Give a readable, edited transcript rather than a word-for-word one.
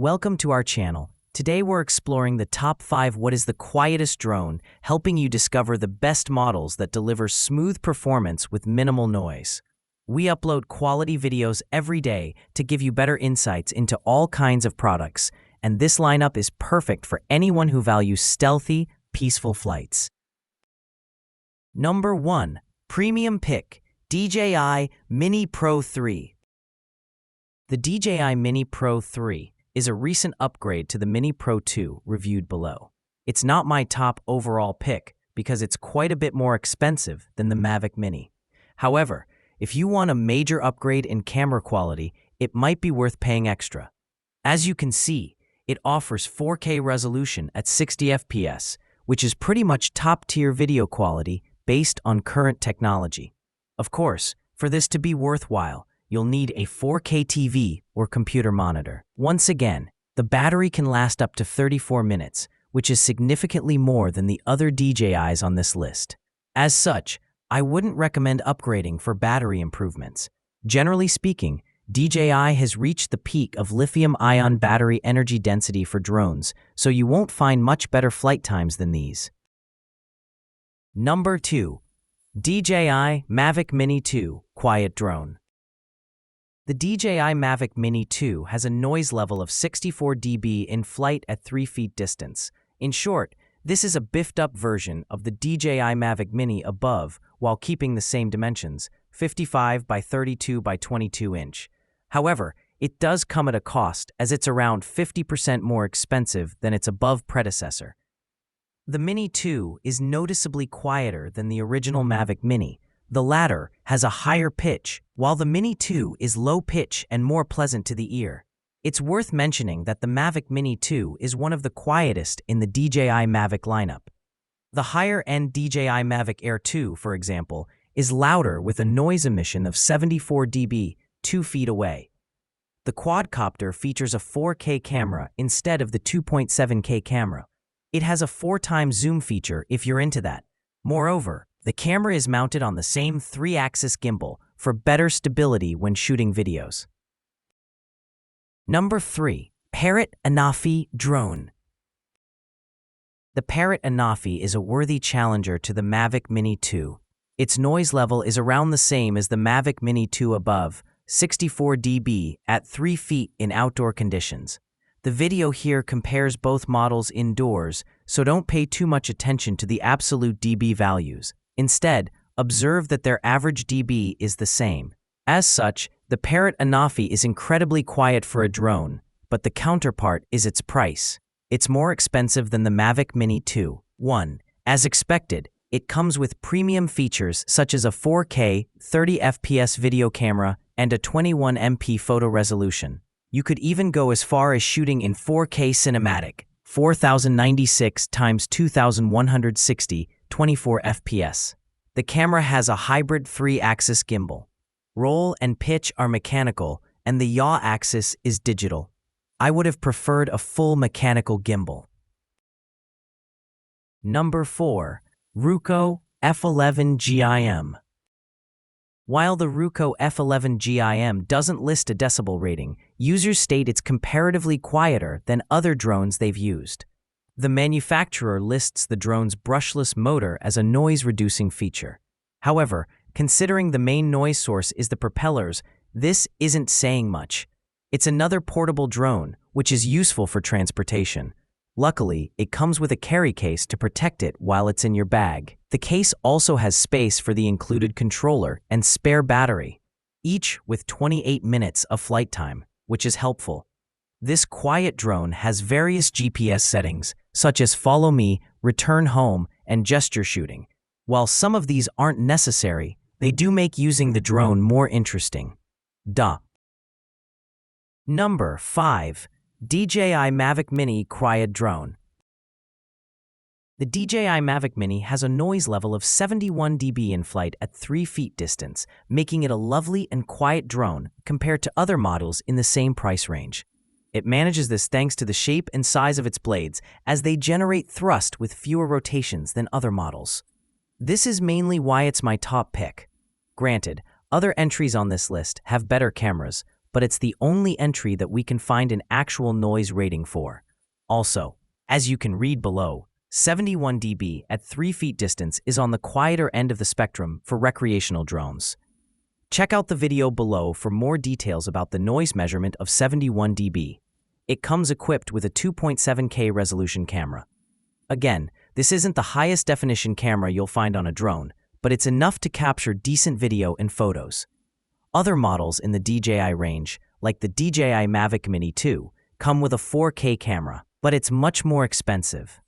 Welcome to our channel. Today we're exploring the top 5 what is the quietest drone, helping you discover the best models that deliver smooth performance with minimal noise. We upload quality videos every day to give you better insights into all kinds of products, and this lineup is perfect for anyone who values stealthy, peaceful flights. Number 1. Premium Pick, DJI Mini Pro 3. The DJI Mini Pro 3 is a recent upgrade to the Mini Pro 2 reviewed below. It's not my top overall pick because it's quite a bit more expensive than the Mavic Mini. However, if you want a major upgrade in camera quality, it might be worth paying extra. As you can see, it offers 4K resolution at 60 FPS, which is pretty much top-tier video quality based on current technology. Of course, for this to be worthwhile, you'll need a 4K TV or computer monitor. Once again, the battery can last up to 34 minutes, which is significantly more than the other DJIs on this list. As such, I wouldn't recommend upgrading for battery improvements. Generally speaking, DJI has reached the peak of lithium-ion battery energy density for drones, so you won't find much better flight times than these. Number 2. DJI Mavic Mini 2 Quiet Drone. The DJI Mavic Mini 2 has a noise level of 64 dB in flight at 3 feet distance. In short, this is a biffed-up version of the DJI Mavic Mini above while keeping the same dimensions, 55 by 32 by 22 inch. However, it does come at a cost as it's around 50% more expensive than its above predecessor. The Mini 2 is noticeably quieter than the original Mavic Mini. The latter has a higher pitch, while the Mini 2 is low pitch and more pleasant to the ear. It's worth mentioning that the Mavic Mini 2 is one of the quietest in the DJI Mavic lineup. The higher-end DJI Mavic Air 2, for example, is louder with a noise emission of 74 dB 2 feet away. The quadcopter features a 4K camera instead of the 2.7K camera. It has a 4x zoom feature if you're into that. Moreover, the camera is mounted on the same 3-axis gimbal for better stability when shooting videos. Number 3. Parrot Anafi Drone. The Parrot Anafi is a worthy challenger to the Mavic Mini 2. Its noise level is around the same as the Mavic Mini 2 above, 64 dB at 3 feet in outdoor conditions. The video here compares both models indoors, so don't pay too much attention to the absolute dB values. Instead, observe that their average dB is the same. As such, the Parrot Anafi is incredibly quiet for a drone, but the counterpart is its price. It's more expensive than the Mavic Mini 2. 1. As expected, it comes with premium features such as a 4K 30 FPS video camera and a 21 MP photo resolution. You could even go as far as shooting in 4K cinematic, 4096 x 2160, 24 FPS. The camera has a hybrid 3-axis gimbal. Roll and pitch are mechanical, and the yaw axis is digital. I would have preferred a full mechanical gimbal. Number 4. Ruco F11 GIM. While the Ruco F11 GIM doesn't list a decibel rating, users state it's comparatively quieter than other drones they've used. The manufacturer lists the drone's brushless motor as a noise-reducing feature. However, considering the main noise source is the propellers, this isn't saying much. It's another portable drone, which is useful for transportation. Luckily, it comes with a carry case to protect it while it's in your bag. The case also has space for the included controller and spare battery, each with 28 minutes of flight time, which is helpful. This quiet drone has various GPS settings, such as follow me, return home, and gesture shooting. While some of these aren't necessary, they do make using the drone more interesting. Number 5. DJI Mavic Mini Quiet Drone. The DJI Mavic Mini has a noise level of 71 dB in flight at 3 feet distance, making it a lovely and quiet drone compared to other models in the same price range. It manages this thanks to the shape and size of its blades, as they generate thrust with fewer rotations than other models. This is mainly why it's my top pick. Granted, other entries on this list have better cameras, but it's the only entry that we can find an actual noise rating for. Also, as you can read below, 71 dB at 3 feet distance is on the quieter end of the spectrum for recreational drones. Check out the video below for more details about the noise measurement of 71 dB. It comes equipped with a 2.7K resolution camera. Again, this isn't the highest definition camera you'll find on a drone, but it's enough to capture decent video and photos. Other models in the DJI range, like the DJI Mavic Mini 2, come with a 4K camera, but it's much more expensive.